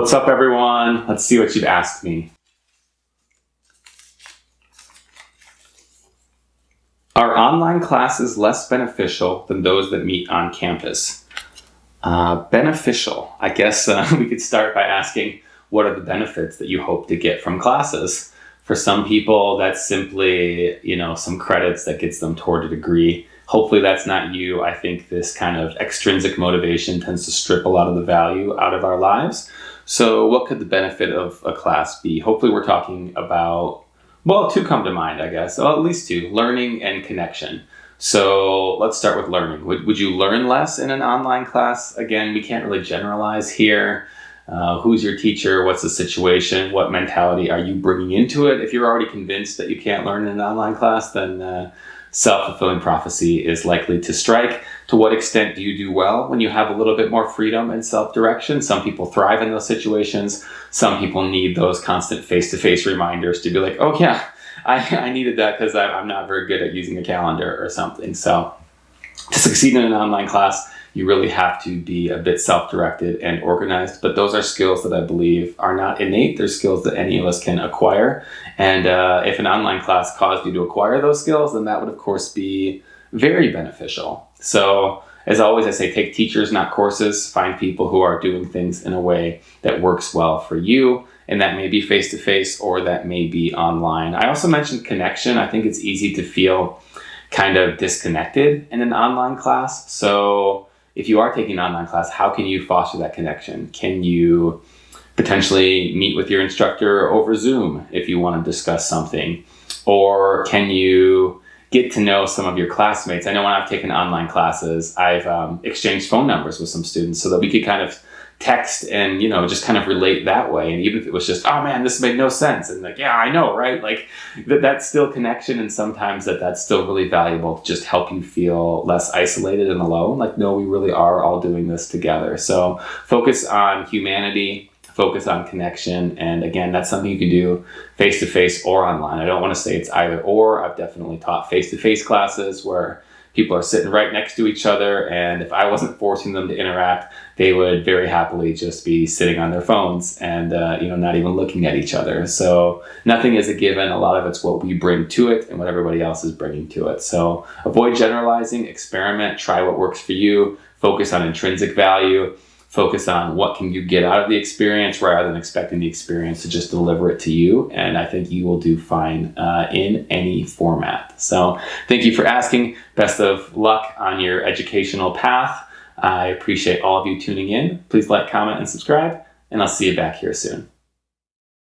What's up, everyone? Let's see what you've asked me. Are online classes less beneficial than those that meet on campus? Beneficial. I guess we could start by asking, what are the benefits that you hope to get from classes? For some people, that's simply, some credits that gets them toward a degree. Hopefully that's not you. I think this kind of extrinsic motivation tends to strip a lot of the value out of our lives. So what could the benefit of a class be? Hopefully we're talking about, two come to mind, I guess. Well, at least two: learning and connection. So let's start with learning. Would you learn less in an online class? Again, we can't really generalize here. Who's your teacher? What's the situation? What mentality are you bringing into it? If you're already convinced that you can't learn in an online class, then self-fulfilling prophecy is likely to strike. To what extent do you do well when you have a little bit more freedom and self-direction? Some people thrive in those situations. Some people need those constant face-to-face reminders to be like, oh yeah, I needed that because I'm not very good at using a calendar or something. So to succeed in an online class, you really have to be a bit self-directed and organized. But those are skills that I believe are not innate. They're skills that any of us can acquire. And if an online class caused you to acquire those skills, then that would, of course, be very beneficial. So as always, I say, take teachers, not courses. Find people who are doing things in a way that works well for you. And that may be face-to-face or that may be online. I also mentioned connection. I think it's easy to feel kind of disconnected in an online class. So if you are taking an online class, how can you foster that connection? Can you potentially meet with your instructor over Zoom if you want to discuss something? Or can you get to know some of your classmates? I know when I've taken online classes, I've exchanged phone numbers with some students so that we could kind of text and, just kind of relate that way. And even if it was just, oh man, this made no sense. And like, yeah, I know, right? Like that's still connection. And sometimes that's still really valuable to just help you feel less isolated and alone. Like, no, we really are all doing this together. So focus on humanity, focus on connection. And again, that's something you can do face-to-face or online. I don't want to say it's either or. I've definitely taught face-to-face classes where people are sitting right next to each other. And if I wasn't forcing them to interact, they would very happily just be sitting on their phones and, not even looking at each other. So nothing is a given. A lot of it's what we bring to it and what everybody else is bringing to it. So avoid generalizing, experiment, try what works for you, focus on intrinsic value, focus on what can you get out of the experience rather than expecting the experience to just deliver it to you. And I think you will do fine in any format. So thank you for asking. Best of luck on your educational path. I appreciate all of you tuning in. Please like, comment, and subscribe, and I'll see you back here soon.